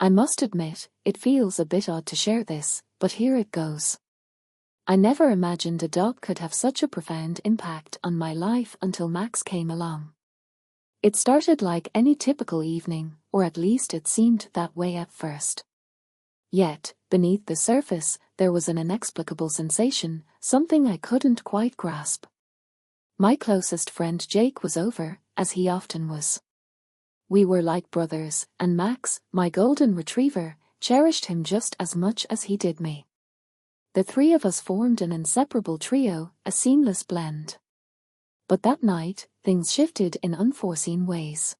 I must admit, it feels a bit odd to share this, but here it goes. I never imagined a dog could have such a profound impact on my life until Max came along. It started like any typical evening, or at least it seemed that way at first. Yet, beneath the surface, there was an inexplicable sensation, something I couldn't quite grasp. My closest friend Jake was over, as he often was. We were like brothers, and Max, my golden retriever, cherished him just as much as he did me. The three of us formed an inseparable trio, a seamless blend. But that night, things shifted in unforeseen ways.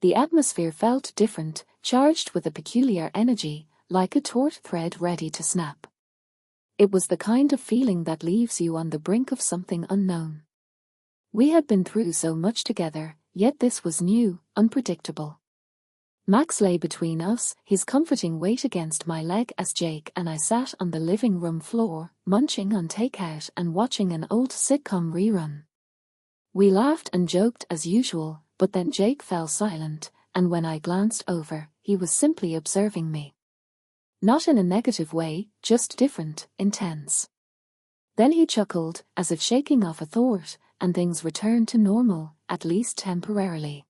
The atmosphere felt different, charged with a peculiar energy, like a taut thread ready to snap. It was the kind of feeling that leaves you on the brink of something unknown. We had been through so much together, yet this was new, unpredictable. Max lay between us, his comforting weight against my leg as Jake and I sat on the living room floor, munching on takeout and watching an old sitcom rerun. We laughed and joked as usual, but then Jake fell silent, and when I glanced over, he was simply observing me. Not in a negative way, just different, intense. Then he chuckled, as if shaking off a thought, and things returned to normal, at least temporarily.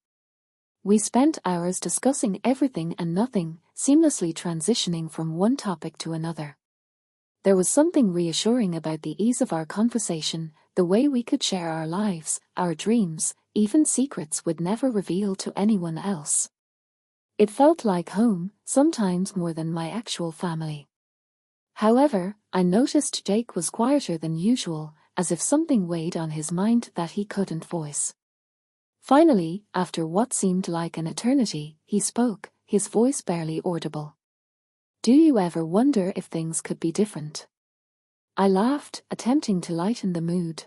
We spent hours discussing everything and nothing, seamlessly transitioning from one topic to another. There was something reassuring about the ease of our conversation, the way we could share our lives, our dreams, even secrets we'd never reveal to anyone else. It felt like home, sometimes more than my actual family. However, I noticed Jake was quieter than usual, as if something weighed on his mind that he couldn't voice. Finally, after what seemed like an eternity, he spoke, his voice barely audible. "Do you ever wonder if things could be different?" I laughed, attempting to lighten the mood.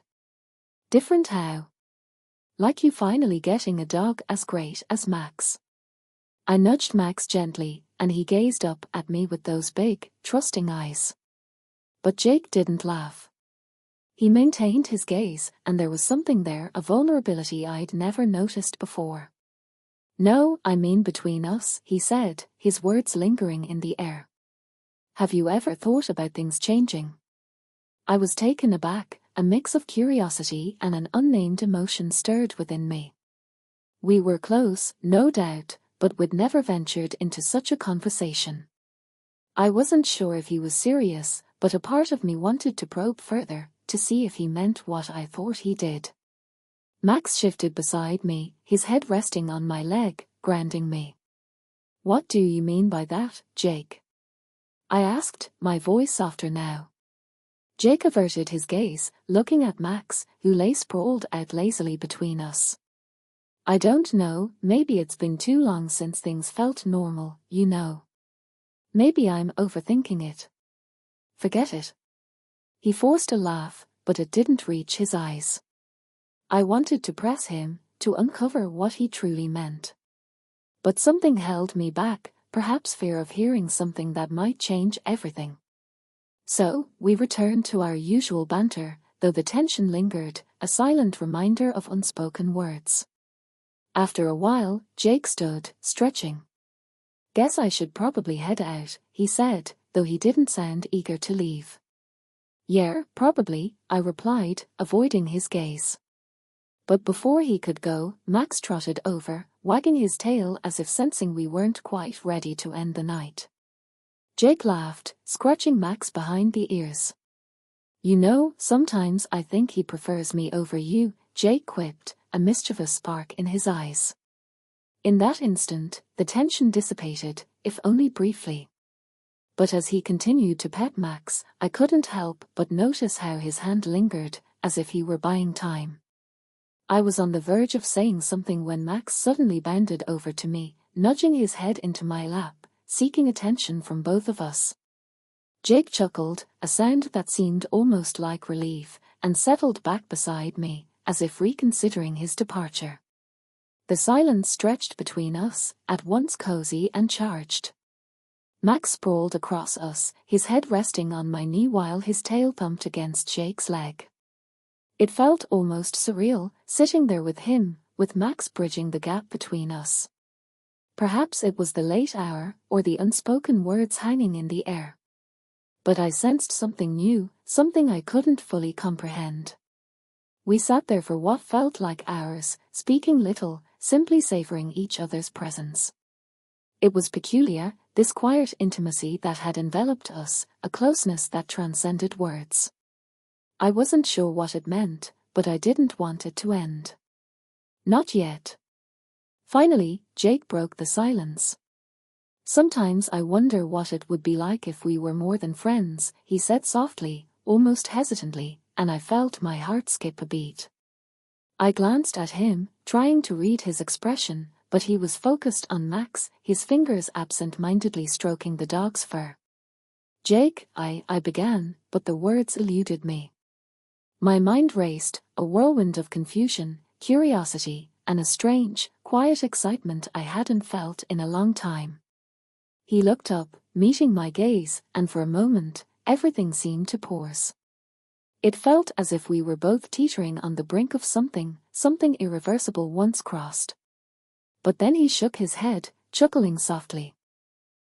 "Different how?" "Like you finally getting a dog as great as Max." I nudged Max gently, and he gazed up at me with those big, trusting eyes. But Jake didn't laugh. He maintained his gaze, and there was something there, a vulnerability I'd never noticed before. "No, I mean between us," he said, his words lingering in the air. "Have you ever thought about things changing?" I was taken aback, a mix of curiosity and an unnamed emotion stirred within me. We were close, no doubt, but we'd never ventured into such a conversation. I wasn't sure if he was serious, but a part of me wanted to probe further, to see if he meant what I thought he did. Max shifted beside me, his head resting on my leg, grounding me. "What do you mean by that, Jake?" I asked, my voice softer now. Jake averted his gaze, looking at Max, who lay sprawled out lazily between us. "I don't know, maybe it's been too long since things felt normal, you know. Maybe I'm overthinking it." "Forget it." He forced a laugh, but it didn't reach his eyes. I wanted to press him, to uncover what he truly meant. But something held me back, perhaps fear of hearing something that might change everything. So, we returned to our usual banter, though the tension lingered, a silent reminder of unspoken words. After a while, Jake stood, stretching. "Guess I should probably head out," he said, though he didn't sound eager to leave. "Yeah, probably," I replied, avoiding his gaze. But before he could go, Max trotted over, wagging his tail as if sensing we weren't quite ready to end the night. Jake laughed, scratching Max behind the ears. "You know, sometimes I think he prefers me over you," Jake quipped, a mischievous spark in his eyes. In that instant, the tension dissipated, if only briefly. But as he continued to pet Max, I couldn't help but notice how his hand lingered, as if he were buying time. I was on the verge of saying something when Max suddenly bounded over to me, nudging his head into my lap, seeking attention from both of us. Jake chuckled, a sound that seemed almost like relief, and settled back beside me, as if reconsidering his departure. The silence stretched between us, at once cozy and charged. Max sprawled across us, his head resting on my knee while his tail thumped against Jake's leg. It felt almost surreal, sitting there with him, with Max bridging the gap between us. Perhaps it was the late hour or the unspoken words hanging in the air. But I sensed something new, something I couldn't fully comprehend. We sat there for what felt like hours, speaking little, simply savoring each other's presence. It was peculiar, this quiet intimacy that had enveloped us, a closeness that transcended words. I wasn't sure what it meant, but I didn't want it to end. Not yet. Finally, Jake broke the silence. "Sometimes I wonder what it would be like if we were more than friends," he said softly, almost hesitantly, and I felt my heart skip a beat. I glanced at him, trying to read his expression, but he was focused on Max, his fingers absent-mindedly stroking the dog's fur. "Jake," I began, but the words eluded me. My mind raced, a whirlwind of confusion, curiosity, and a strange, quiet excitement I hadn't felt in a long time. He looked up, meeting my gaze, and for a moment, everything seemed to pause. It felt as if we were both teetering on the brink of something irreversible once crossed. But then he shook his head, chuckling softly.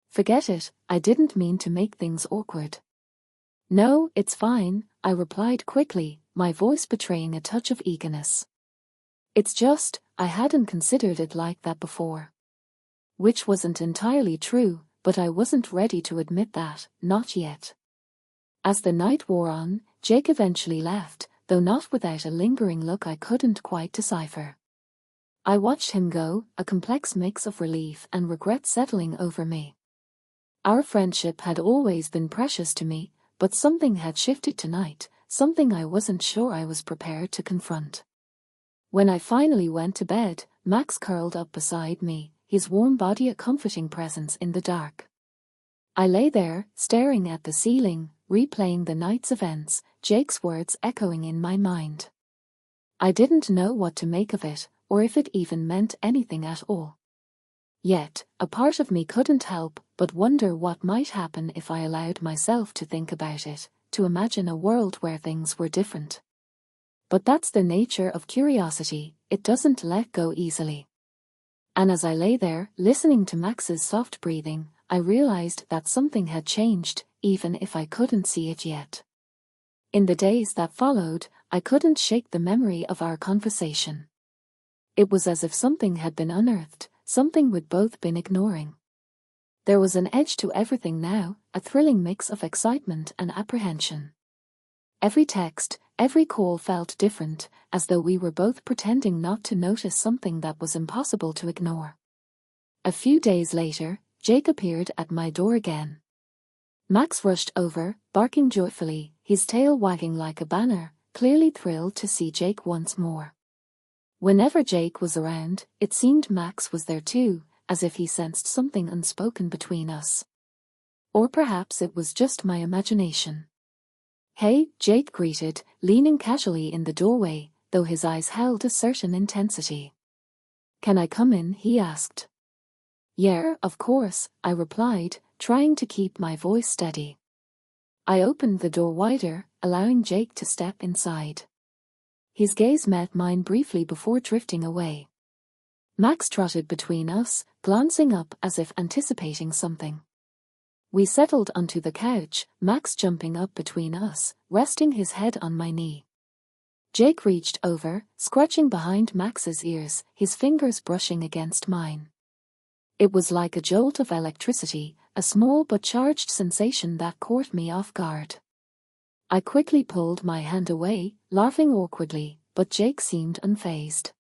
"Forget it, I didn't mean to make things awkward." "No, it's fine," I replied quickly, my voice betraying a touch of eagerness. "It's just, I hadn't considered it like that before." Which wasn't entirely true, but I wasn't ready to admit that, not yet. As the night wore on, Jake eventually left, though not without a lingering look I couldn't quite decipher. I watched him go, a complex mix of relief and regret settling over me. Our friendship had always been precious to me, but something had shifted tonight, something I wasn't sure I was prepared to confront. When I finally went to bed, Max curled up beside me, his warm body a comforting presence in the dark. I lay there, staring at the ceiling, replaying the night's events, Jake's words echoing in my mind. I didn't know what to make of it, or if it even meant anything at all. Yet, a part of me couldn't help but wonder what might happen if I allowed myself to think about it, to imagine a world where things were different. But that's the nature of curiosity, it doesn't let go easily. And as I lay there, listening to Max's soft breathing, I realized that something had changed, even if I couldn't see it yet. In the days that followed, I couldn't shake the memory of our conversation. It was as if something had been unearthed, something we'd both been ignoring. There was an edge to everything now, a thrilling mix of excitement and apprehension. Every text, every call felt different, as though we were both pretending not to notice something that was impossible to ignore. A few days later, Jake appeared at my door again. Max rushed over, barking joyfully, his tail wagging like a banner, clearly thrilled to see Jake once more. Whenever Jake was around, it seemed Max was there too, as if he sensed something unspoken between us. Or perhaps it was just my imagination. "Hey," Jake greeted, leaning casually in the doorway, though his eyes held a certain intensity. "Can I come in?" he asked. "Yeah, of course," I replied, trying to keep my voice steady. I opened the door wider, allowing Jake to step inside. His gaze met mine briefly before drifting away. Max trotted between us, glancing up as if anticipating something. We settled onto the couch, Max jumping up between us, resting his head on my knee. Jake reached over, scratching behind Max's ears, his fingers brushing against mine. It was like a jolt of electricity, a small but charged sensation that caught me off guard. I quickly pulled my hand away, laughing awkwardly, but Jake seemed unfazed.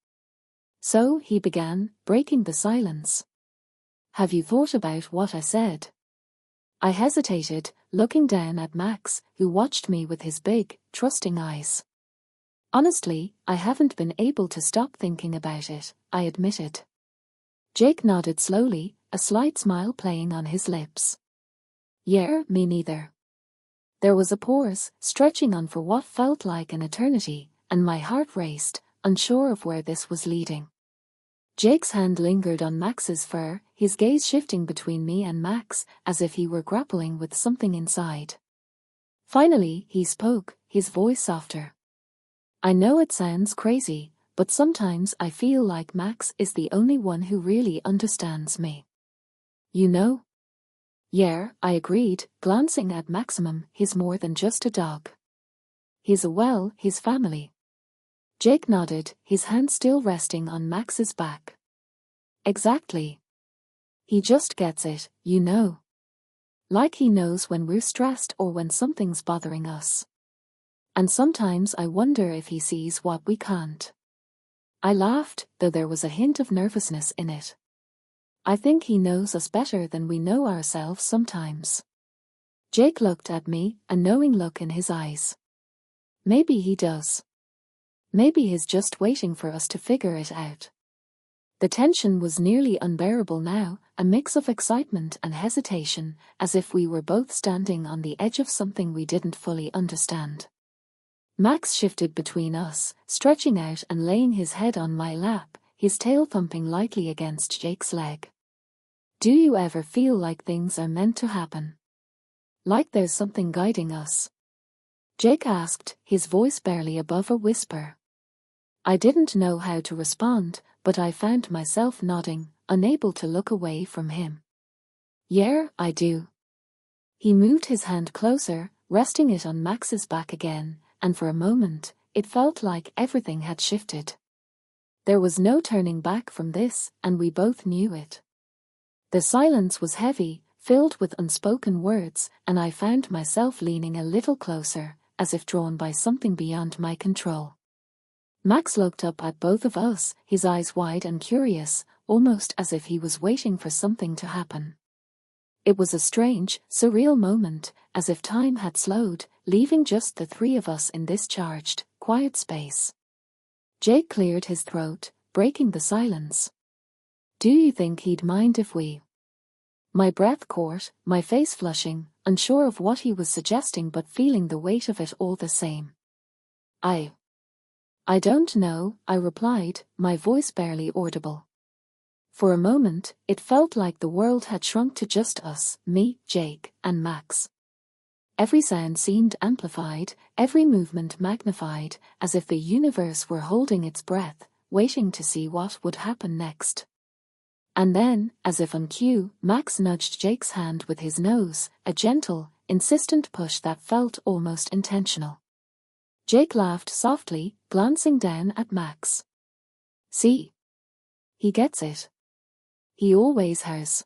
"So," he began, breaking the silence. "Have you thought about what I said?" I hesitated, looking down at Max, who watched me with his big, trusting eyes. "Honestly, I haven't been able to stop thinking about it," I admitted. Jake nodded slowly, a slight smile playing on his lips. "Yeah, me neither." There was a pause, stretching on for what felt like an eternity, and my heart raced, unsure of where this was leading. Jake's hand lingered on Max's fur, his gaze shifting between me and Max, as if he were grappling with something inside. Finally, he spoke, his voice softer. "I know it sounds crazy, but sometimes I feel like Max is the only one who really understands me. You know? Yeah, I agreed, glancing at Maximum. He's more than just a dog. He's his family. Jake nodded, his hand still resting on Max's back. Exactly. He just gets it, you know. Like he knows when we're stressed or when something's bothering us. And sometimes I wonder if he sees what we can't. I laughed, though there was a hint of nervousness in it. I think he knows us better than we know ourselves sometimes. Jake looked at me, a knowing look in his eyes. Maybe he does. Maybe he's just waiting for us to figure it out. The tension was nearly unbearable now, a mix of excitement and hesitation, as if we were both standing on the edge of something we didn't fully understand. Max shifted between us, stretching out and laying his head on my lap, his tail thumping lightly against Jake's leg. Do you ever feel like things are meant to happen? Like there's something guiding us? Jake asked, his voice barely above a whisper. I didn't know how to respond, but I found myself nodding, unable to look away from him. Yeah, I do. He moved his hand closer, resting it on Max's back again, and for a moment, it felt like everything had shifted. There was no turning back from this, and we both knew it. The silence was heavy, filled with unspoken words, and I found myself leaning a little closer, as if drawn by something beyond my control. Max looked up at both of us, his eyes wide and curious, almost as if he was waiting for something to happen. It was a strange, surreal moment, as if time had slowed, leaving just the three of us in this charged, quiet space. Jake cleared his throat, breaking the silence. Do you think he'd mind if we... My breath caught, my face flushing, unsure of what he was suggesting but feeling the weight of it all the same. I don't know, I replied, my voice barely audible. For a moment, it felt like the world had shrunk to just us, me, Jake, and Max. Every sound seemed amplified, every movement magnified, as if the universe were holding its breath, waiting to see what would happen next. And then, as if on cue, Max nudged Jake's hand with his nose, a gentle, insistent push that felt almost intentional. Jake laughed softly, glancing down at Max. See? He gets it. He always has.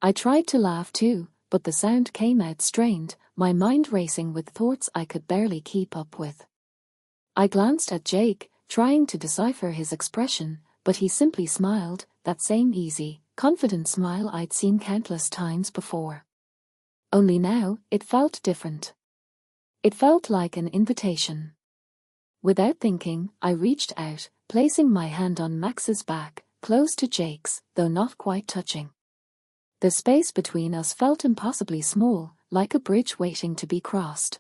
I tried to laugh too, but the sound came out strained, my mind racing with thoughts I could barely keep up with. I glanced at Jake, trying to decipher his expression, but he simply smiled, that same easy, confident smile I'd seen countless times before. Only now, it felt different. It felt like an invitation. Without thinking, I reached out, placing my hand on Max's back, close to Jake's, though not quite touching. The space between us felt impossibly small, like a bridge waiting to be crossed.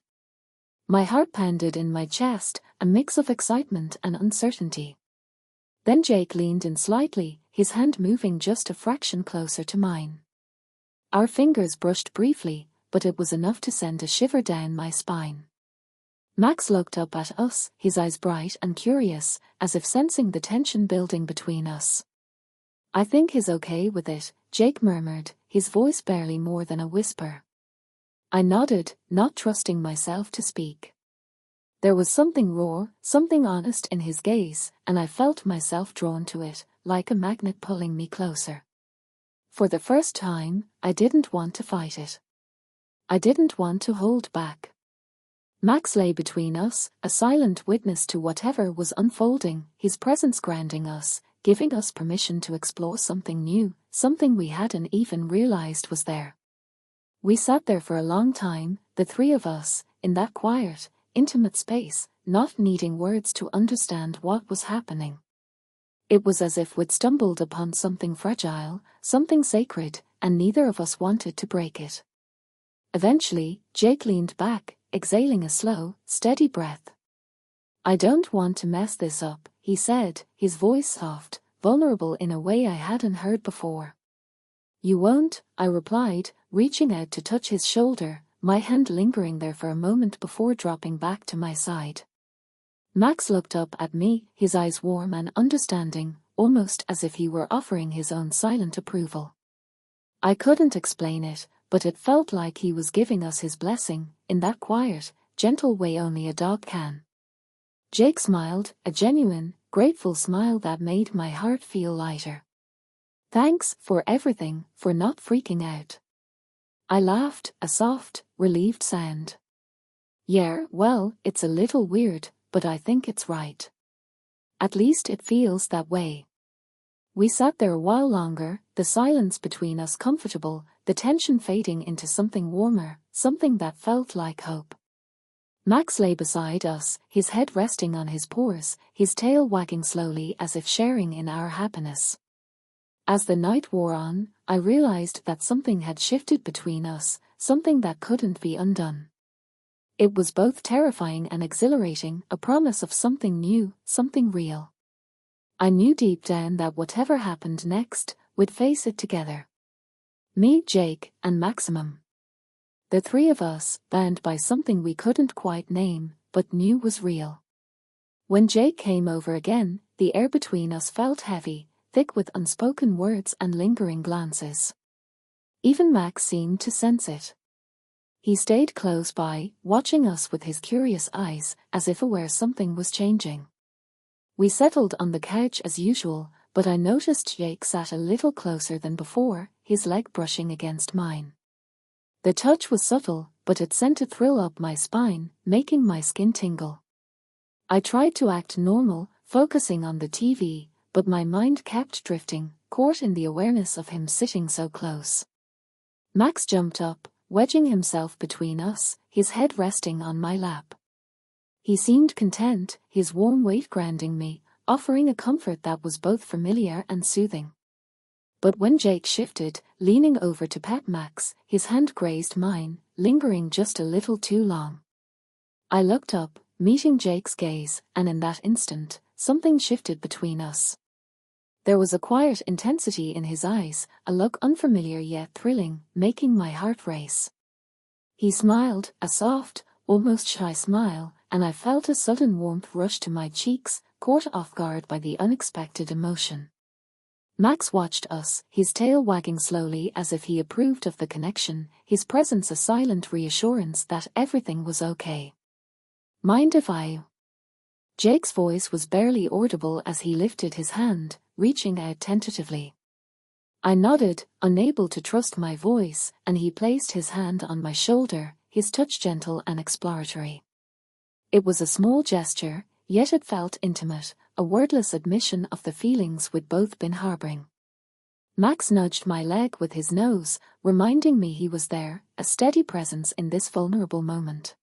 My heart pounded in my chest, a mix of excitement and uncertainty. Then Jake leaned in slightly, his hand moving just a fraction closer to mine. Our fingers brushed briefly, but it was enough to send a shiver down my spine. Max looked up at us, his eyes bright and curious, as if sensing the tension building between us. I think he's okay with it, Jake murmured, his voice barely more than a whisper. I nodded, not trusting myself to speak. There was something raw, something honest in his gaze, and I felt myself drawn to it, like a magnet pulling me closer. For the first time, I didn't want to fight it. I didn't want to hold back. Max lay between us, a silent witness to whatever was unfolding, his presence grounding us, giving us permission to explore something new, something we hadn't even realized was there. We sat there for a long time, the three of us, in that quiet, intimate space, not needing words to understand what was happening. It was as if we'd stumbled upon something fragile, something sacred, and neither of us wanted to break it. Eventually, Jake leaned back, exhaling a slow, steady breath. I don't want to mess this up, he said, his voice soft, vulnerable in a way I hadn't heard before. You won't, I replied, reaching out to touch his shoulder, my hand lingering there for a moment before dropping back to my side. Max looked up at me, his eyes warm and understanding, almost as if he were offering his own silent approval. I couldn't explain it, but it felt like he was giving us his blessing, in that quiet, gentle way only a dog can. Jake smiled, a genuine, grateful smile that made my heart feel lighter. "Thanks for everything, for not freaking out." I laughed, a soft, relieved sound. "Yeah, well, it's a little weird, but I think it's right. At least it feels that way." We sat there a while longer, the silence between us comfortable, the tension fading into something warmer, something that felt like hope. Max lay beside us, his head resting on his paws, his tail wagging slowly as if sharing in our happiness. As the night wore on, I realized that something had shifted between us, something that couldn't be undone. It was both terrifying and exhilarating, a promise of something new, something real. I knew deep down that whatever happened next, we'd face it together. Me, Jake, and Maximum. The three of us, bound by something we couldn't quite name, but knew was real. When Jake came over again, the air between us felt heavy, thick with unspoken words and lingering glances. Even Max seemed to sense it. He stayed close by, watching us with his curious eyes, as if aware something was changing. We settled on the couch as usual, but I noticed Jake sat a little closer than before, his leg brushing against mine. The touch was subtle, but it sent a thrill up my spine, making my skin tingle. I tried to act normal, focusing on the TV, but my mind kept drifting, caught in the awareness of him sitting so close. Max jumped up, wedging himself between us, his head resting on my lap. He seemed content, his warm weight grounding me, offering a comfort that was both familiar and soothing. But when Jake shifted, leaning over to pet Max, his hand grazed mine, lingering just a little too long. I looked up, meeting Jake's gaze, and in that instant, something shifted between us. There was a quiet intensity in his eyes, a look unfamiliar yet thrilling, making my heart race. He smiled, a soft, almost shy smile, and I felt a sudden warmth rush to my cheeks, caught off guard by the unexpected emotion. Max watched us, his tail wagging slowly as if he approved of the connection, his presence a silent reassurance that everything was okay. "Mind if I?" Jake's voice was barely audible as he lifted his hand, reaching out tentatively. I nodded, unable to trust my voice, and he placed his hand on my shoulder, his touch gentle and exploratory. It was a small gesture, yet it felt intimate, a wordless admission of the feelings we'd both been harboring. Max nudged my leg with his nose, reminding me he was there, a steady presence in this vulnerable moment.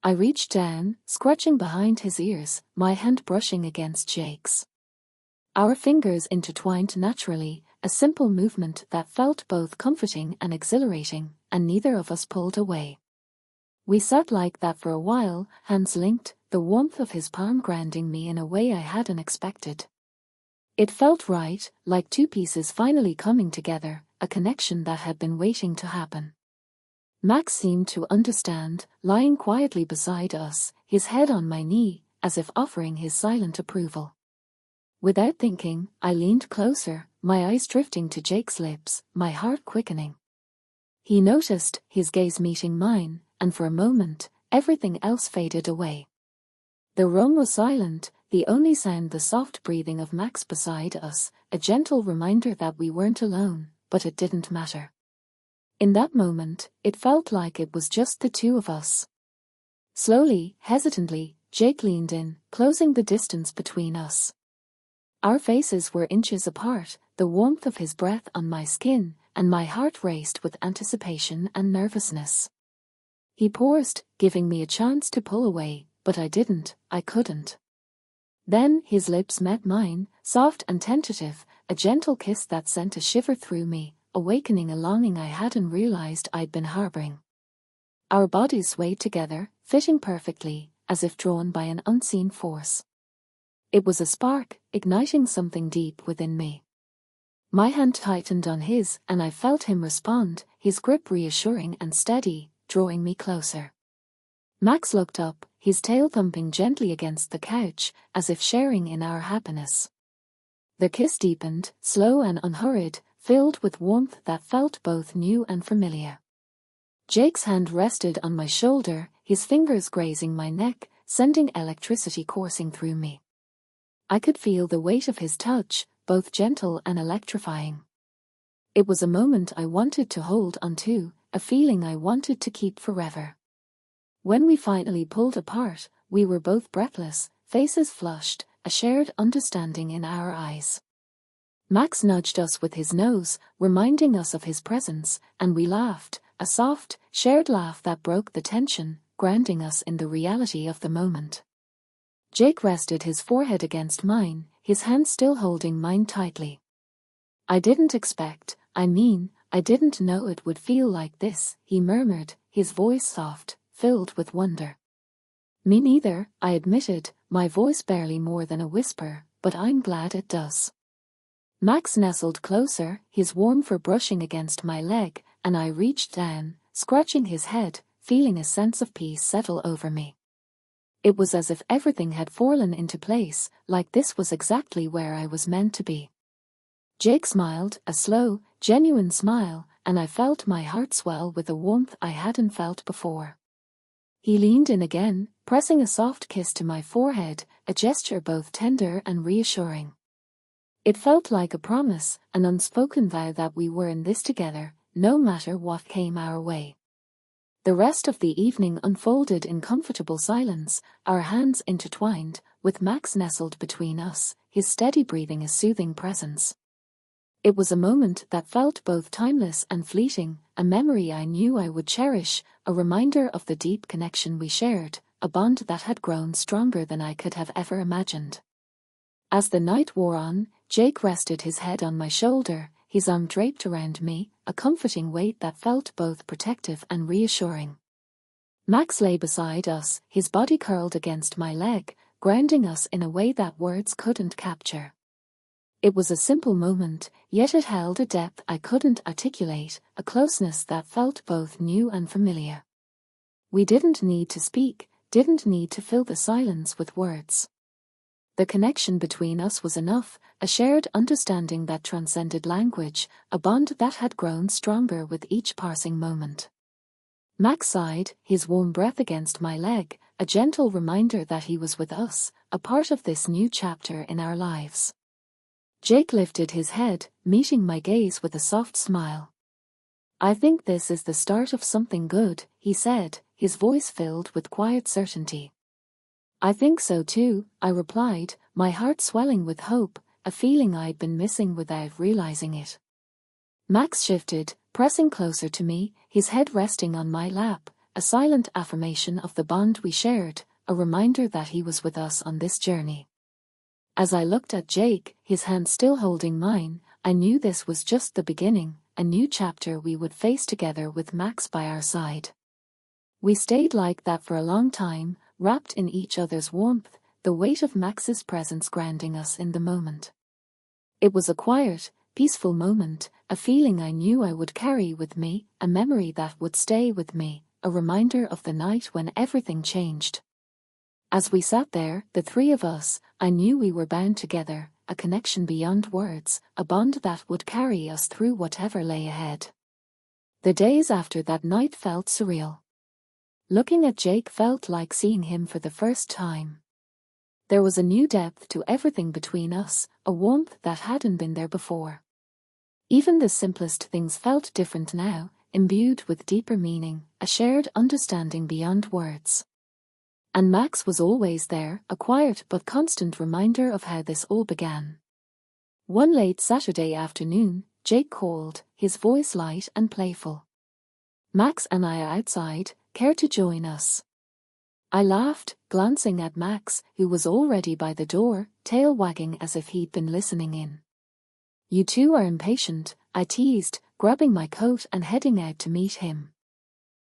I reached down, scratching behind his ears, my hand brushing against Jake's. Our fingers intertwined naturally, a simple movement that felt both comforting and exhilarating, and neither of us pulled away. We sat like that for a while, hands linked, the warmth of his palm grounding me in a way I hadn't expected. It felt right, like two pieces finally coming together, a connection that had been waiting to happen. Max seemed to understand, lying quietly beside us, his head on my knee, as if offering his silent approval. Without thinking, I leaned closer, my eyes drifting to Jake's lips, my heart quickening. He noticed, his gaze meeting mine, and for a moment, everything else faded away. The room was silent, the only sound the soft breathing of Max beside us, a gentle reminder that we weren't alone, but it didn't matter. In that moment, it felt like it was just the two of us. Slowly, hesitantly, Jake leaned in, closing the distance between us. Our faces were inches apart, the warmth of his breath on my skin, and my heart raced with anticipation and nervousness. He paused, giving me a chance to pull away, but I didn't, I couldn't. Then his lips met mine, soft and tentative, a gentle kiss that sent a shiver through me, awakening a longing I hadn't realized I'd been harboring. Our bodies swayed together, fitting perfectly, as if drawn by an unseen force. It was a spark, igniting something deep within me. My hand tightened on his, and I felt him respond, his grip reassuring and steady, drawing me closer. Max looked up, his tail thumping gently against the couch, as if sharing in our happiness. The kiss deepened, slow and unhurried, filled with warmth that felt both new and familiar. Jake's hand rested on my shoulder, his fingers grazing my neck, sending electricity coursing through me. I could feel the weight of his touch, both gentle and electrifying. It was a moment I wanted to hold onto, a feeling I wanted to keep forever. When we finally pulled apart, we were both breathless, faces flushed, a shared understanding in our eyes. Max nudged us with his nose, reminding us of his presence, and we laughed, a soft, shared laugh that broke the tension, grounding us in the reality of the moment. Jake rested his forehead against mine, his hand still holding mine tightly. I didn't know it would feel like this, he murmured, his voice soft, filled with wonder. Me neither, I admitted, my voice barely more than a whisper, but I'm glad it does. Max nestled closer, his warm fur brushing against my leg, and I reached down, scratching his head, feeling a sense of peace settle over me. It was as if everything had fallen into place, like this was exactly where I was meant to be. Jake smiled, a slow, genuine smile, and I felt my heart swell with a warmth I hadn't felt before. He leaned in again, pressing a soft kiss to my forehead, a gesture both tender and reassuring. It felt like a promise, an unspoken vow that we were in this together, no matter what came our way. The rest of the evening unfolded in comfortable silence, our hands intertwined, with Max nestled between us, his steady breathing a soothing presence. It was a moment that felt both timeless and fleeting, a memory I knew I would cherish, a reminder of the deep connection we shared, a bond that had grown stronger than I could have ever imagined. As the night wore on, Jake rested his head on my shoulder, his arm draped around me, a comforting weight that felt both protective and reassuring. Max lay beside us, his body curled against my leg, grounding us in a way that words couldn't capture. It was a simple moment, yet it held a depth I couldn't articulate, a closeness that felt both new and familiar. We didn't need to speak, didn't need to fill the silence with words. The connection between us was enough, a shared understanding that transcended language, a bond that had grown stronger with each passing moment. Max sighed, his warm breath against my leg, a gentle reminder that he was with us, a part of this new chapter in our lives. Jake lifted his head, meeting my gaze with a soft smile. I think this is the start of something good, he said, his voice filled with quiet certainty. I think so too, I replied, my heart swelling with hope, a feeling I'd been missing without realizing it. Max shifted, pressing closer to me, his head resting on my lap, a silent affirmation of the bond we shared, a reminder that he was with us on this journey. As I looked at Jake, his hand still holding mine, I knew this was just the beginning, a new chapter we would face together with Max by our side. We stayed like that for a long time, wrapped in each other's warmth, the weight of Max's presence grounding us in the moment. It was a quiet, peaceful moment, a feeling I knew I would carry with me, a memory that would stay with me, a reminder of the night when everything changed. As we sat there, the three of us, I knew we were bound together, a connection beyond words, a bond that would carry us through whatever lay ahead. The days after that night felt surreal. Looking at Jake felt like seeing him for the first time. There was a new depth to everything between us, a warmth that hadn't been there before. Even the simplest things felt different now, imbued with deeper meaning, a shared understanding beyond words. And Max was always there, a quiet but constant reminder of how this all began. One late Saturday afternoon, Jake called, his voice light and playful. Max and I are outside, care to join us? I laughed, glancing at Max, who was already by the door, tail wagging as if he'd been listening in. You two are impatient, I teased, grabbing my coat and heading out to meet him.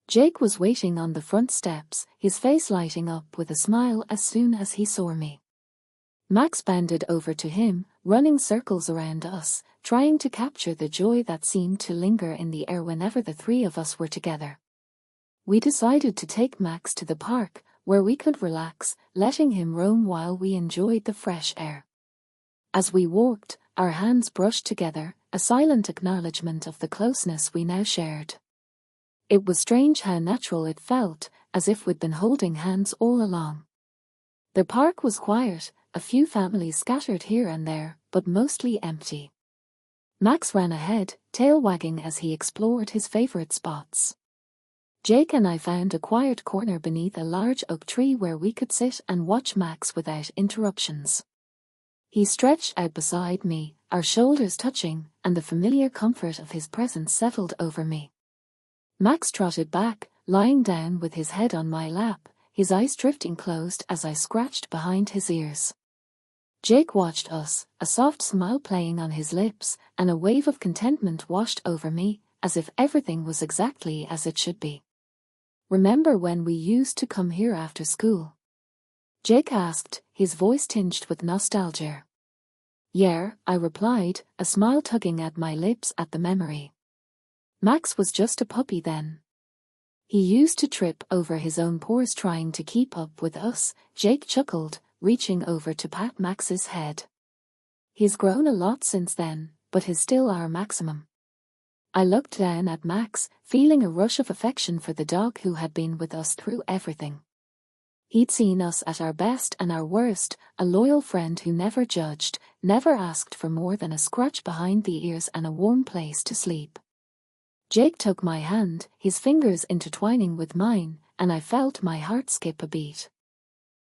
Jake was waiting on the front steps, his face lighting up with a smile as soon as he saw me. Max bounded over to him, running circles around us, trying to capture the joy that seemed to linger in the air whenever the three of us were together. We decided to take Max to the park, where we could relax, letting him roam while we enjoyed the fresh air. As we walked, our hands brushed together, a silent acknowledgement of the closeness we now shared. It was strange how natural it felt, as if we'd been holding hands all along. The park was quiet, a few families scattered here and there, but mostly empty. Max ran ahead, tail wagging as he explored his favorite spots. Jake and I found a quiet corner beneath a large oak tree where we could sit and watch Max without interruptions. He stretched out beside me, our shoulders touching, and the familiar comfort of his presence settled over me. Max trotted back, lying down with his head on my lap, his eyes drifting closed as I scratched behind his ears. Jake watched us, a soft smile playing on his lips, and a wave of contentment washed over me, as if everything was exactly as it should be. "Remember when we used to come here after school?" Jake asked, his voice tinged with nostalgia. "Yeah," I replied, a smile tugging at my lips at the memory. Max was just a puppy then. He used to trip over his own paws trying to keep up with us, Jake chuckled, reaching over to pat Max's head. "He's grown a lot since then, but he's still our Maximum." I looked down at Max, feeling a rush of affection for the dog who had been with us through everything. He'd seen us at our best and our worst, a loyal friend who never judged, never asked for more than a scratch behind the ears and a warm place to sleep. Jake took my hand, his fingers intertwining with mine, and I felt my heart skip a beat.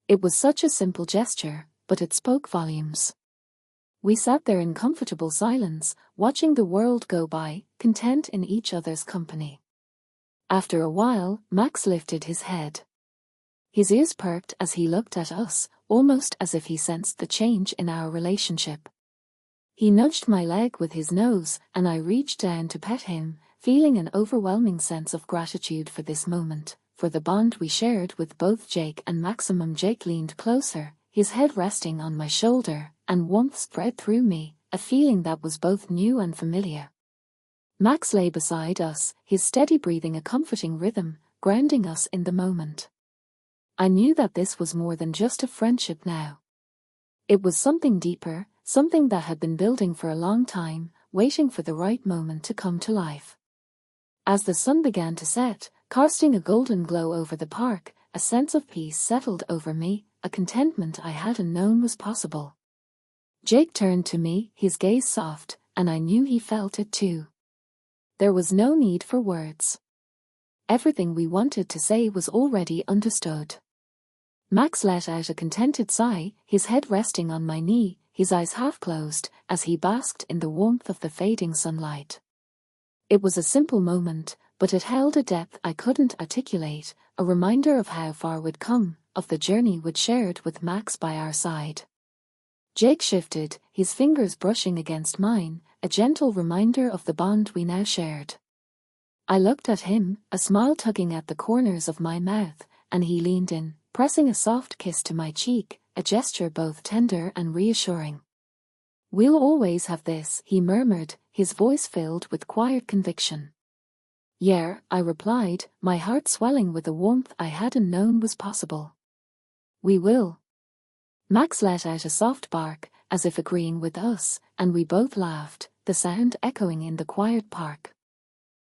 It was such a simple gesture, but it spoke volumes. We sat there in comfortable silence, watching the world go by, content in each other's company. After a while, Max lifted his head. His ears perked as he looked at us, almost as if he sensed the change in our relationship. He nudged my leg with his nose, and I reached down to pet him, feeling an overwhelming sense of gratitude for this moment, for the bond we shared with both Jake and Maximum. Jake leaned closer, his head resting on my shoulder, and warmth spread through me, a feeling that was both new and familiar. Max lay beside us, his steady breathing a comforting rhythm, grounding us in the moment. I knew that this was more than just a friendship now. It was something deeper, something that had been building for a long time, waiting for the right moment to come to life. As the sun began to set, casting a golden glow over the park, a sense of peace settled over me, a contentment I hadn't known was possible. Jake turned to me, his gaze soft, and I knew he felt it too. There was no need for words. Everything we wanted to say was already understood. Max let out a contented sigh, his head resting on my knee, his eyes half closed, as he basked in the warmth of the fading sunlight. It was a simple moment, but it held a depth I couldn't articulate, a reminder of how far we'd come, of the journey we'd shared with Max by our side. Jake shifted, his fingers brushing against mine, a gentle reminder of the bond we now shared. I looked at him, a smile tugging at the corners of my mouth, and he leaned in, pressing a soft kiss to my cheek, a gesture both tender and reassuring. "We'll always have this," he murmured, his voice filled with quiet conviction. "Yeah," I replied, my heart swelling with a warmth I hadn't known was possible. "We will." Max let out a soft bark, as if agreeing with us, and we both laughed, the sound echoing in the quiet park.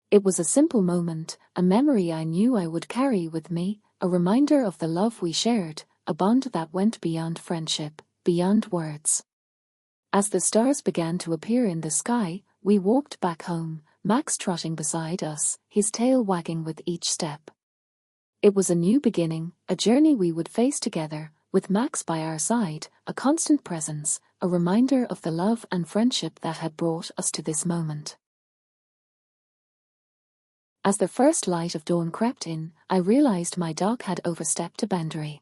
It was a simple moment, a memory I knew I would carry with me, a reminder of the love we shared, a bond that went beyond friendship, beyond words. As the stars began to appear in the sky, we walked back home, Max trotting beside us, his tail wagging with each step. It was a new beginning, a journey we would face together, with Max by our side, a constant presence, a reminder of the love and friendship that had brought us to this moment. As the first light of dawn crept in, I realized my dog had overstepped a boundary.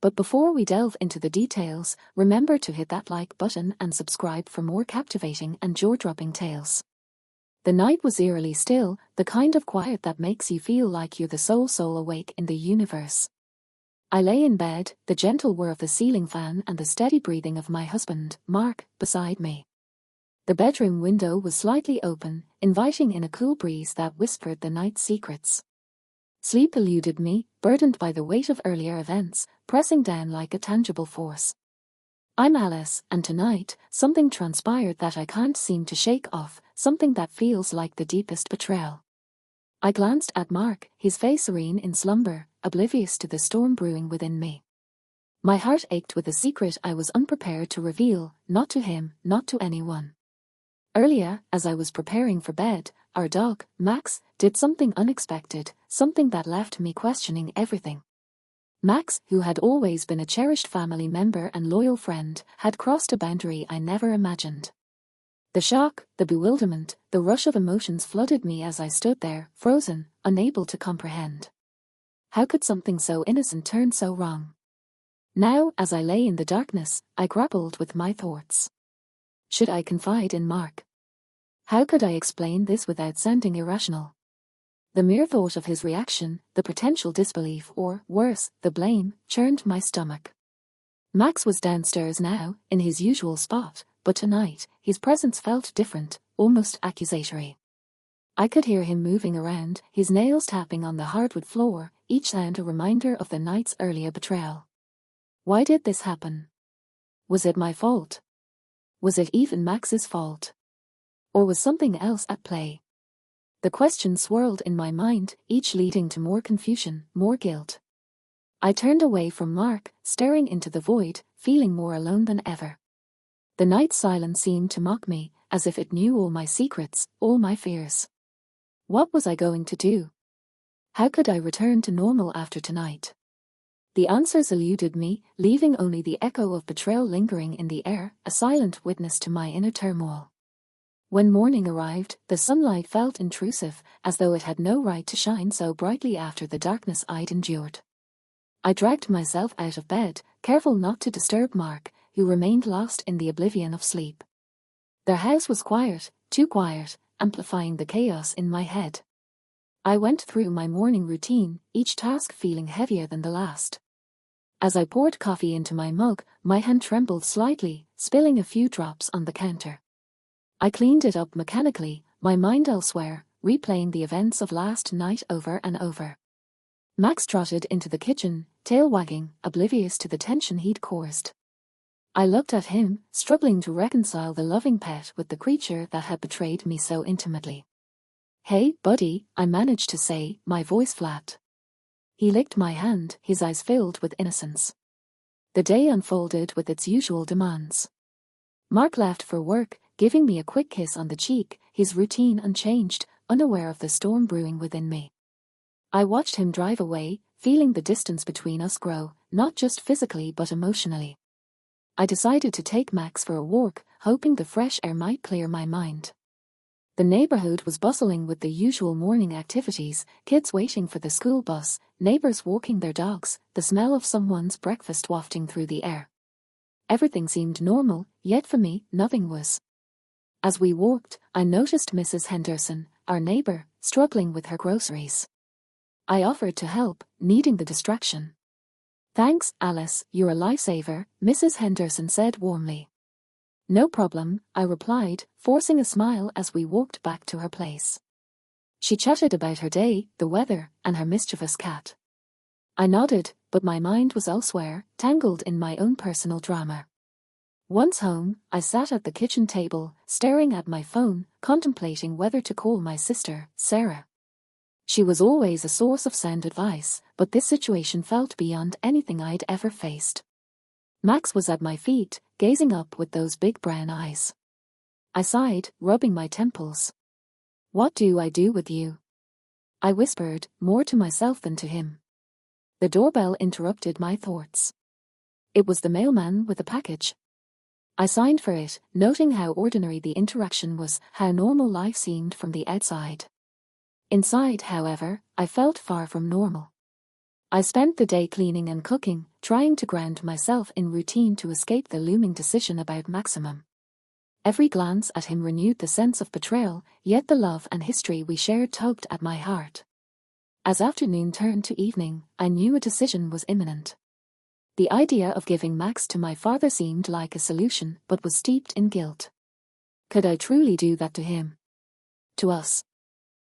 But before we delve into the details, remember to hit that like button and subscribe for more captivating and jaw-dropping tales. The night was eerily still, the kind of quiet that makes you feel like you're the sole soul awake in the universe. I lay in bed, the gentle whir of the ceiling fan and the steady breathing of my husband, Mark, beside me. The bedroom window was slightly open, inviting in a cool breeze that whispered the night's secrets. Sleep eluded me, burdened by the weight of earlier events, pressing down like a tangible force. I'm Alice, and tonight, something transpired that I can't seem to shake off, something that feels like the deepest betrayal. I glanced at Mark, his face serene in slumber, oblivious to the storm brewing within me. My heart ached with a secret I was unprepared to reveal, not to him, not to anyone. Earlier, as I was preparing for bed, our dog, Max, did something unexpected, something that left me questioning everything. Max, who had always been a cherished family member and loyal friend, had crossed a boundary I never imagined. The shock, the bewilderment, the rush of emotions flooded me as I stood there, frozen, unable to comprehend. How could something so innocent turn so wrong? Now, as I lay in the darkness, I grappled with my thoughts. Should I confide in Mark? How could I explain this without sounding irrational? The mere thought of his reaction, the potential disbelief or, worse, the blame, churned my stomach. Max was downstairs now, in his usual spot, but tonight, his presence felt different, almost accusatory. I could hear him moving around, his nails tapping on the hardwood floor, each sound a reminder of the night's earlier betrayal. Why did this happen? Was it my fault? Was it even Max's fault? Or was something else at play? The questions swirled in my mind, each leading to more confusion, more guilt. I turned away from Mark, staring into the void, feeling more alone than ever. The night's silence seemed to mock me, as if it knew all my secrets, all my fears. What was I going to do? How could I return to normal after tonight? The answers eluded me, leaving only the echo of betrayal lingering in the air, a silent witness to my inner turmoil. When morning arrived, the sunlight felt intrusive, as though it had no right to shine so brightly after the darkness I'd endured. I dragged myself out of bed, careful not to disturb Mark, who remained lost in the oblivion of sleep. Their house was quiet, too quiet, amplifying the chaos in my head. I went through my morning routine, each task feeling heavier than the last. As I poured coffee into my mug, my hand trembled slightly, spilling a few drops on the counter. I cleaned it up mechanically, my mind elsewhere, replaying the events of last night over and over. Max trotted into the kitchen, tail wagging, oblivious to the tension he'd caused. I looked at him, struggling to reconcile the loving pet with the creature that had betrayed me so intimately. "Hey, buddy," I managed to say, my voice flat. He licked my hand, his eyes filled with innocence. The day unfolded with its usual demands. Mark left for work, giving me a quick kiss on the cheek, his routine unchanged, unaware of the storm brewing within me. I watched him drive away, feeling the distance between us grow, not just physically but emotionally. I decided to take Max for a walk, hoping the fresh air might clear my mind. The neighborhood was bustling with the usual morning activities, kids waiting for the school bus, neighbors walking their dogs, the smell of someone's breakfast wafting through the air. Everything seemed normal, yet for me, nothing was. As we walked, I noticed Mrs. Henderson, our neighbor, struggling with her groceries. I offered to help, needing the distraction. "Thanks, Alice, you're a lifesaver," Mrs. Henderson said warmly. "No problem," I replied, forcing a smile as we walked back to her place. She chatted about her day, the weather, and her mischievous cat. I nodded, but my mind was elsewhere, tangled in my own personal drama. Once home, I sat at the kitchen table, staring at my phone, contemplating whether to call my sister, Sarah. She was always a source of sound advice, but this situation felt beyond anything I'd ever faced. Max was at my feet, gazing up with those big brown eyes. I sighed, rubbing my temples. "What do I do with you?" I whispered, more to myself than to him. The doorbell interrupted my thoughts. It was the mailman with a package. I signed for it, noting how ordinary the interaction was, how normal life seemed from the outside. Inside, however, I felt far from normal. I spent the day cleaning and cooking, trying to ground myself in routine to escape the looming decision about Maximum. Every glance at him renewed the sense of betrayal, yet the love and history we shared tugged at my heart. As afternoon turned to evening, I knew a decision was imminent. The idea of giving Max to my father seemed like a solution, but was steeped in guilt. Could I truly do that to him? To us?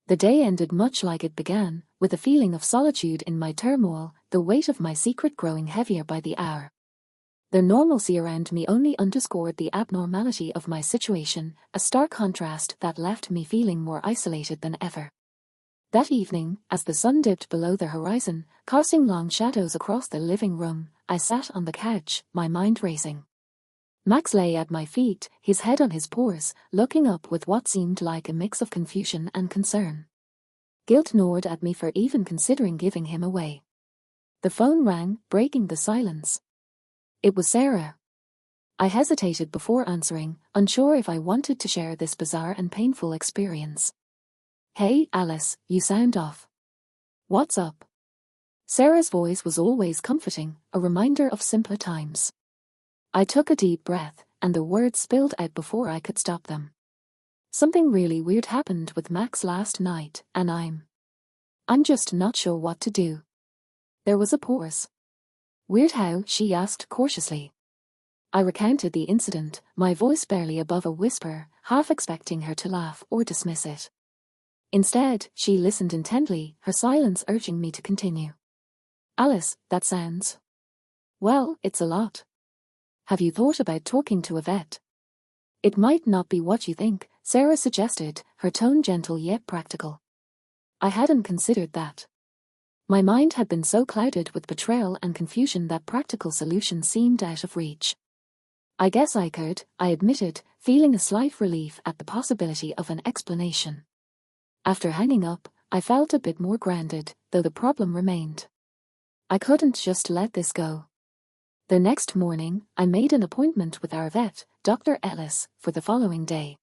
The day ended much like it began, with a feeling of solitude in my turmoil, the weight of my secret growing heavier by the hour. The normalcy around me only underscored the abnormality of my situation, a stark contrast that left me feeling more isolated than ever. That evening, as the sun dipped below the horizon, casting long shadows across the living room, I sat on the couch, my mind racing. Max lay at my feet, his head on his paws, looking up with what seemed like a mix of confusion and concern. Guilt gnawed at me for even considering giving him away. The phone rang, breaking the silence. It was Sarah. I hesitated before answering, unsure if I wanted to share this bizarre and painful experience. "Hey, Alice, you sound off. What's up?" Sarah's voice was always comforting, a reminder of simpler times. I took a deep breath, and the words spilled out before I could stop them. "Something really weird happened with Max last night, and I'm just not sure what to do." There was a pause. "Weird how?" she asked cautiously. I recounted the incident, my voice barely above a whisper, half expecting her to laugh or dismiss it. Instead, she listened intently, her silence urging me to continue. "Alice, that sounds... well, it's a lot. Have you thought about talking to a vet?" "It might not be what you think," Sarah suggested, her tone gentle yet practical. I hadn't considered that. My mind had been so clouded with betrayal and confusion that practical solutions seemed out of reach. "I guess I could," I admitted, feeling a slight relief at the possibility of an explanation. After hanging up, I felt a bit more grounded, though the problem remained. I couldn't just let this go. The next morning, I made an appointment with our vet, Dr. Ellis, for the following day.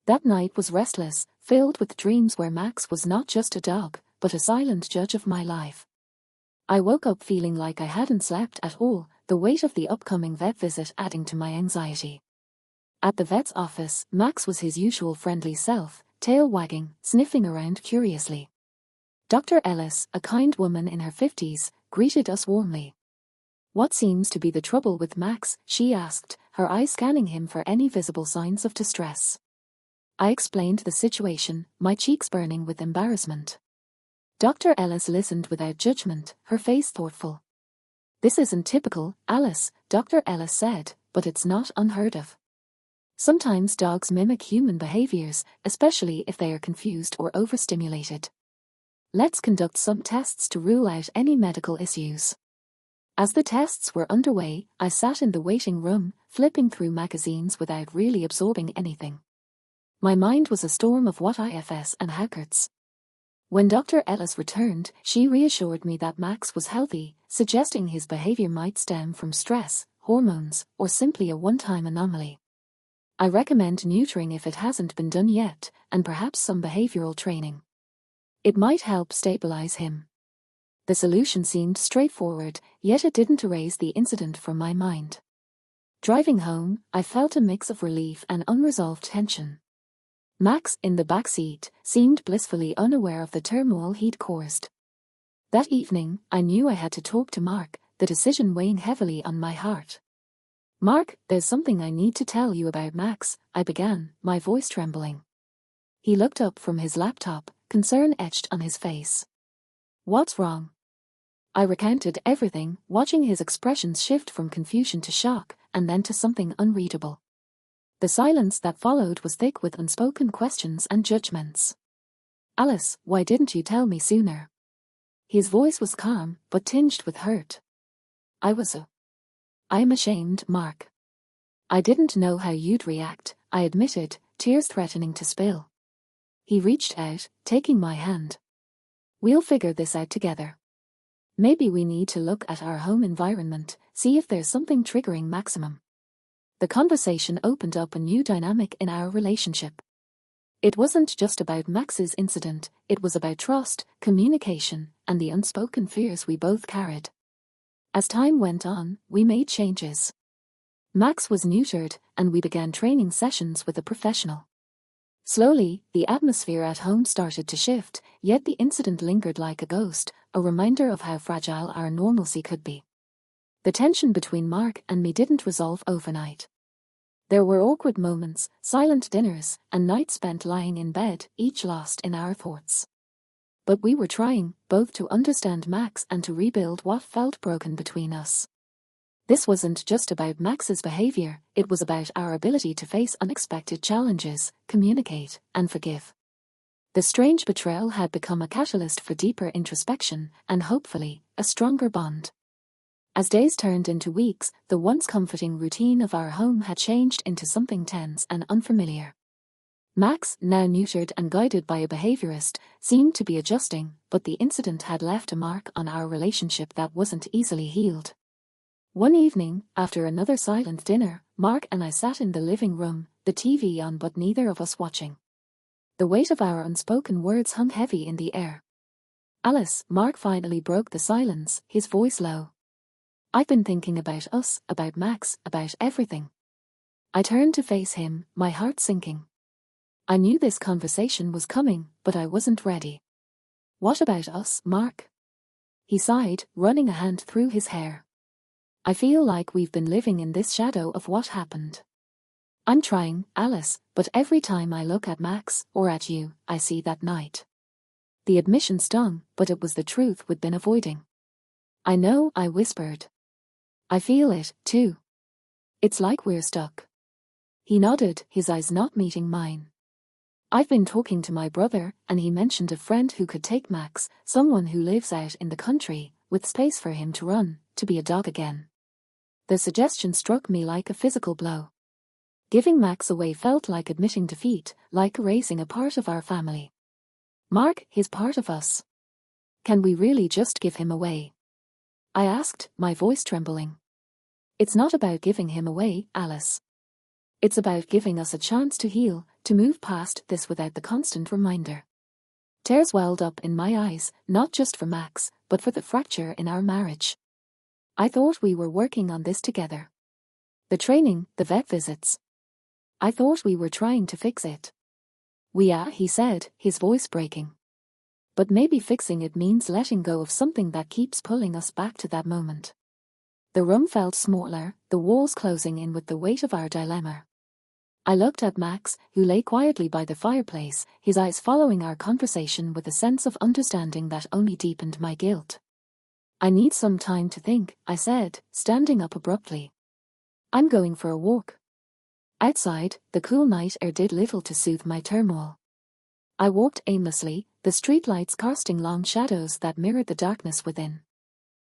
That night was restless, filled with dreams where Max was not just a dog, but a silent judge of my life. I woke up feeling like I hadn't slept at all, the weight of the upcoming vet visit adding to my anxiety. At the vet's office, Max was his usual friendly self, tail wagging, sniffing around curiously. Dr. Ellis, a kind woman in her 50s, greeted us warmly. "What seems to be the trouble with Max?" she asked, her eyes scanning him for any visible signs of distress. I explained the situation, my cheeks burning with embarrassment. Dr. Ellis listened without judgment, her face thoughtful. "This isn't typical, Alice," Dr. Ellis said, "but it's not unheard of. Sometimes dogs mimic human behaviors, especially if they are confused or overstimulated. Let's conduct some tests to rule out any medical issues." As the tests were underway, I sat in the waiting room, flipping through magazines without really absorbing anything. My mind was a storm of what ifs and howcats. When Dr. Ellis returned, she reassured me that Max was healthy, suggesting his behavior might stem from stress, hormones, or simply a one-time anomaly. "I recommend neutering if it hasn't been done yet, and perhaps some behavioral training. It might help stabilize him." The solution seemed straightforward, yet it didn't erase the incident from my mind. Driving home, I felt a mix of relief and unresolved tension. Max, in the back seat, seemed blissfully unaware of the turmoil he'd caused. That evening, I knew I had to talk to Mark, the decision weighing heavily on my heart. "Mark, there's something I need to tell you about Max," I began, my voice trembling. He looked up from his laptop, concern etched on his face. "What's wrong?" I recounted everything, watching his expressions shift from confusion to shock, and then to something unreadable. The silence that followed was thick with unspoken questions and judgments. "Alice, why didn't you tell me sooner?" His voice was calm, but tinged with hurt. "I'm ashamed, Mark. I didn't know how you'd react," I admitted, tears threatening to spill. He reached out, taking my hand. "We'll figure this out together. Maybe we need to look at our home environment, see if there's something triggering Maximum." The conversation opened up a new dynamic in our relationship. It wasn't just about Max's incident, it was about trust, communication, and the unspoken fears we both carried. As time went on, we made changes. Max was neutered, and we began training sessions with a professional. Slowly, the atmosphere at home started to shift, yet the incident lingered like a ghost, a reminder of how fragile our normalcy could be. The tension between Mark and me didn't resolve overnight. There were awkward moments, silent dinners, and nights spent lying in bed, each lost in our thoughts. But we were trying, both to understand Max and to rebuild what felt broken between us. This wasn't just about Max's behavior, it was about our ability to face unexpected challenges, communicate, and forgive. The strange betrayal had become a catalyst for deeper introspection and, hopefully, a stronger bond. As days turned into weeks, the once comforting routine of our home had changed into something tense and unfamiliar. Max, now neutered and guided by a behaviorist, seemed to be adjusting, but the incident had left a mark on our relationship that wasn't easily healed. One evening, after another silent dinner, Mark and I sat in the living room, the TV on but neither of us watching. The weight of our unspoken words hung heavy in the air. "Alice," Mark finally broke the silence, his voice low. "I've been thinking about us, about Max, about everything." I turned to face him, my heart sinking. I knew this conversation was coming, but I wasn't ready. "What about us, Mark?" He sighed, running a hand through his hair. "I feel like we've been living in this shadow of what happened. I'm trying, Alice, but every time I look at Max, or at you, I see that night." The admission stung, but it was the truth we'd been avoiding. "I know," I whispered. "I feel it, too. It's like we're stuck." He nodded, his eyes not meeting mine. "I've been talking to my brother, and he mentioned a friend who could take Max, someone who lives out in the country, with space for him to run, to be a dog again." The suggestion struck me like a physical blow. Giving Max away felt like admitting defeat, like erasing a part of our family. "Mark, he's part of us. Can we really just give him away?" I asked, my voice trembling. "It's not about giving him away, Alice. It's about giving us a chance to heal, to move past this without the constant reminder." Tears welled up in my eyes, not just for Max, but for the fracture in our marriage. I thought we were working on this together. The training, the vet visits. I thought we were trying to fix it. "Yeah," he said, his voice breaking. "But maybe fixing it means letting go of something that keeps pulling us back to that moment." The room felt smaller, the walls closing in with the weight of our dilemma. I looked at Max, who lay quietly by the fireplace, his eyes following our conversation with a sense of understanding that only deepened my guilt. "I need some time to think," I said, standing up abruptly. "I'm going for a walk." Outside, the cool night air did little to soothe my turmoil. I walked aimlessly, the streetlights casting long shadows that mirrored the darkness within.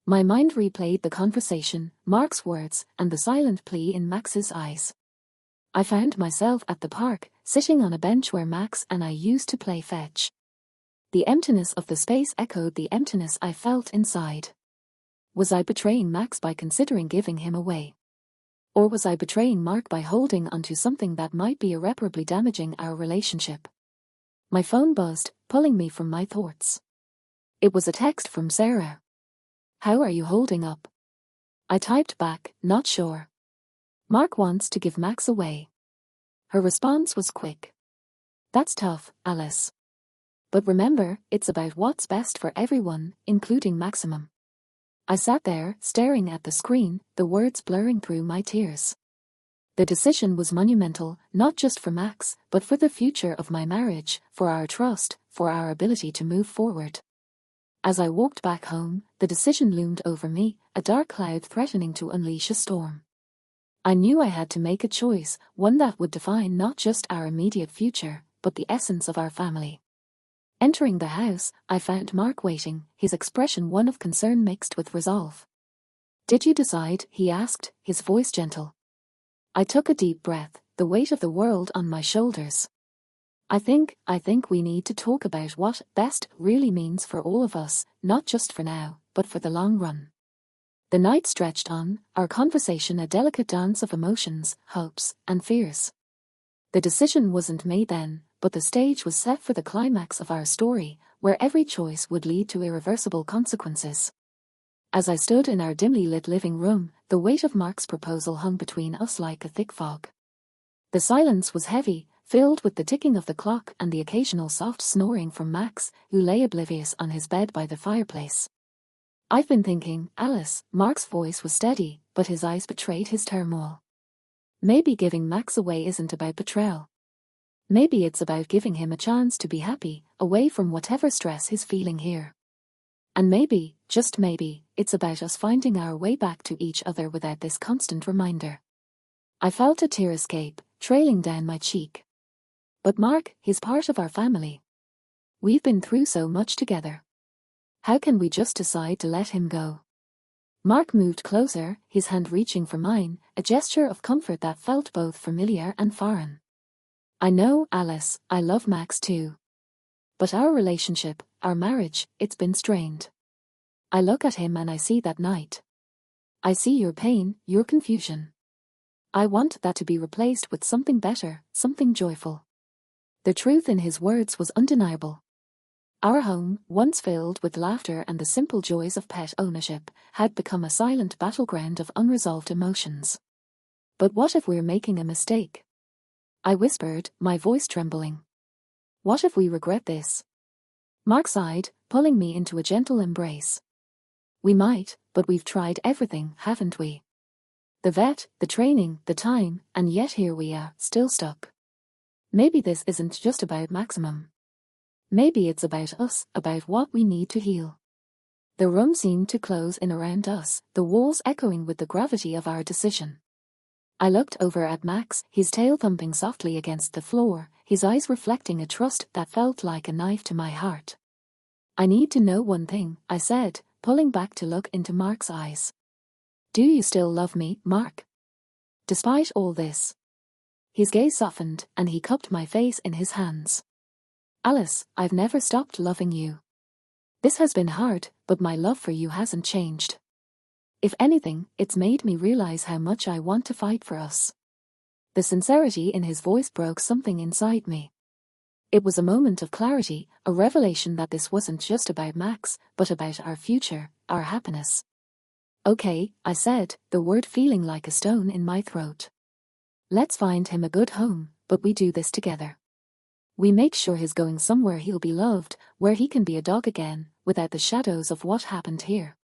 My mind replayed the conversation, Mark's words, and the silent plea in Max's eyes. I found myself at the park, sitting on a bench where Max and I used to play fetch. The emptiness of the space echoed the emptiness I felt inside. Was I betraying Max by considering giving him away? Or was I betraying Mark by holding onto something that might be irreparably damaging our relationship? My phone buzzed, pulling me from my thoughts. It was a text from Sarah. "How are you holding up?" I typed back, not sure. "Mark wants to give Max away." Her response was quick. "That's tough, Alice. But remember, it's about what's best for everyone, including Maximum." I sat there, staring at the screen, the words blurring through my tears. The decision was monumental, not just for Max, but for the future of my marriage, for our trust, for our ability to move forward. As I walked back home, the decision loomed over me, a dark cloud threatening to unleash a storm. I knew I had to make a choice, one that would define not just our immediate future, but the essence of our family. Entering the house, I found Mark waiting, his expression one of concern mixed with resolve. "Did you decide?" he asked, his voice gentle. I took a deep breath, the weight of the world on my shoulders. I think we need to talk about what best really means for all of us, not just for now, but for the long run." The night stretched on, our conversation a delicate dance of emotions, hopes, and fears. The decision wasn't made then, but the stage was set for the climax of our story, where every choice would lead to irreversible consequences. As I stood in our dimly lit living room, the weight of Mark's proposal hung between us like a thick fog. The silence was heavy, filled with the ticking of the clock and the occasional soft snoring from Max, who lay oblivious on his bed by the fireplace. "I've been thinking, Alice." Mark's voice was steady, but his eyes betrayed his turmoil. Maybe giving Max away isn't about betrayal. Maybe it's about giving him a chance to be happy, away from whatever stress he's feeling here. And maybe, just maybe, it's about us finding our way back to each other without this constant reminder. I felt a tear escape, trailing down my cheek. But Mark, he's part of our family. We've been through so much together. How can we just decide to let him go? Mark moved closer, his hand reaching for mine, a gesture of comfort that felt both familiar and foreign. I know, Alice, I love Max too. But our relationship, our marriage, it's been strained. I look at him and I see that night. I see your pain, your confusion. I want that to be replaced with something better, something joyful. The truth in his words was undeniable. Our home, once filled with laughter and the simple joys of pet ownership, had become a silent battleground of unresolved emotions. But what if we're making a mistake? I whispered, my voice trembling. What if we regret this? Mark sighed, pulling me into a gentle embrace. We might, but we've tried everything, haven't we? The vet, the training, the time, and yet here we are, still stuck. Maybe this isn't just about Maximum. Maybe it's about us, about what we need to heal. The room seemed to close in around us, the walls echoing with the gravity of our decision. I looked over at Max, his tail thumping softly against the floor, his eyes reflecting a trust that felt like a knife to my heart. I need to know one thing, I said, pulling back to look into Mark's eyes. Do you still love me, Mark? Despite all this. His gaze softened, and he cupped my face in his hands. Alice, I've never stopped loving you. This has been hard, but my love for you hasn't changed. If anything, it's made me realize how much I want to fight for us. The sincerity in his voice broke something inside me. It was a moment of clarity, a revelation that this wasn't just about Max, but about our future, our happiness. Okay, I said, the word feeling like a stone in my throat. Let's find him a good home, but we do this together. We make sure he's going somewhere he'll be loved, where he can be a dog again, without the shadows of what happened here.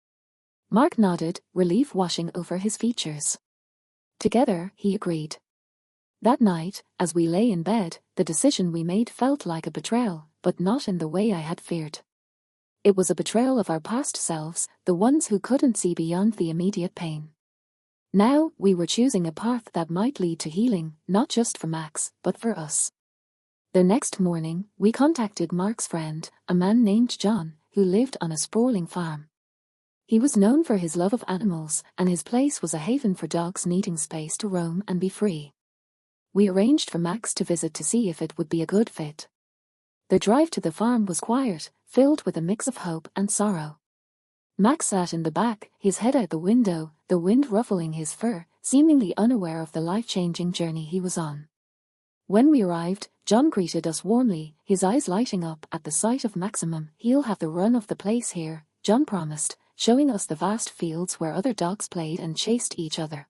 Mark nodded, relief washing over his features. Together, he agreed. That night, as we lay in bed, the decision we made felt like a betrayal, but not in the way I had feared. It was a betrayal of our past selves, the ones who couldn't see beyond the immediate pain. Now, we were choosing a path that might lead to healing, not just for Max, but for us. The next morning, we contacted Mark's friend, a man named John, who lived on a sprawling farm. He was known for his love of animals, and his place was a haven for dogs needing space to roam and be free. We arranged for Max to visit to see if it would be a good fit. The drive to the farm was quiet, filled with a mix of hope and sorrow. Max sat in the back, his head out the window, the wind ruffling his fur, seemingly unaware of the life-changing journey he was on. When we arrived, John greeted us warmly, his eyes lighting up at the sight of Maximum. He'll have the run of the place here, John promised, showing us the vast fields where other dogs played and chased each other.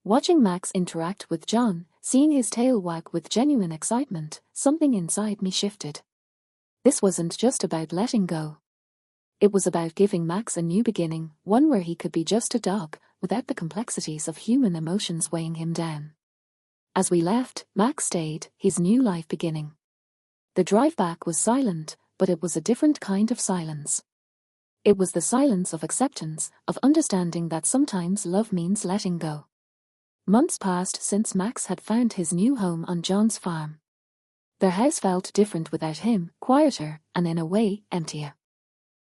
Watching Max interact with John, seeing his tail wag with genuine excitement, something inside me shifted. This wasn't just about letting go. It was about giving Max a new beginning, one where he could be just a dog, without the complexities of human emotions weighing him down. As we left, Max stayed, his new life beginning. The drive back was silent, but it was a different kind of silence. It was the silence of acceptance, of understanding that sometimes love means letting go. Months passed since Max had found his new home on John's farm. Their house felt different without him, quieter, and in a way, emptier.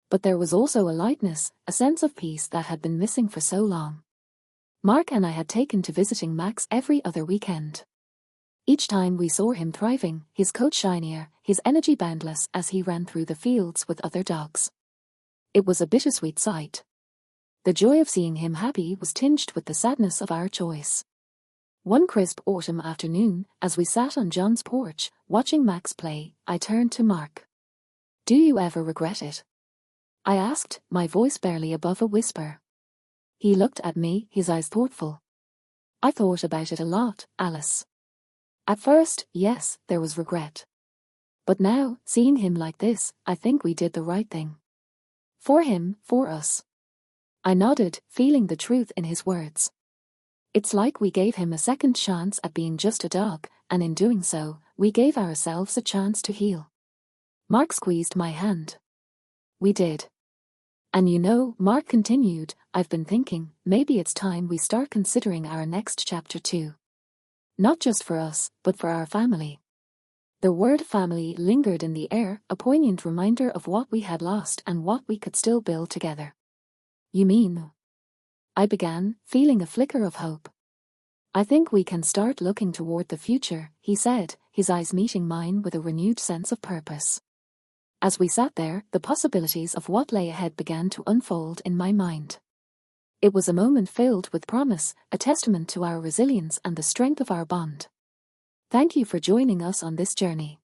But there was also a lightness, a sense of peace that had been missing for so long. Mark and I had taken to visiting Max every other weekend. Each time we saw him thriving, his coat shinier, his energy boundless as he ran through the fields with other dogs. It was a bittersweet sight. The joy of seeing him happy was tinged with the sadness of our choice. One crisp autumn afternoon, as we sat on John's porch, watching Max play, I turned to Mark. Do you ever regret it? I asked, my voice barely above a whisper. He looked at me, his eyes thoughtful. I thought about it a lot, Alice. At first, yes, there was regret. But now, seeing him like this, I think we did the right thing. For him, for us. I nodded, feeling the truth in his words. It's like we gave him a second chance at being just a dog, and in doing so, we gave ourselves a chance to heal. Mark squeezed my hand. We did. And you know, Mark continued, I've been thinking, maybe it's time we start considering our next chapter too. Not just for us, but for our family. The word family lingered in the air, a poignant reminder of what we had lost and what we could still build together. You mean? I began, feeling a flicker of hope. I think we can start looking toward the future, he said, his eyes meeting mine with a renewed sense of purpose. As we sat there, the possibilities of what lay ahead began to unfold in my mind. It was a moment filled with promise, a testament to our resilience and the strength of our bond. Thank you for joining us on this journey.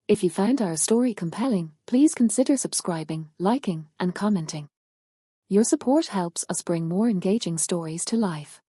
If you found our story compelling, please consider subscribing, liking, and commenting. Your support helps us bring more engaging stories to life.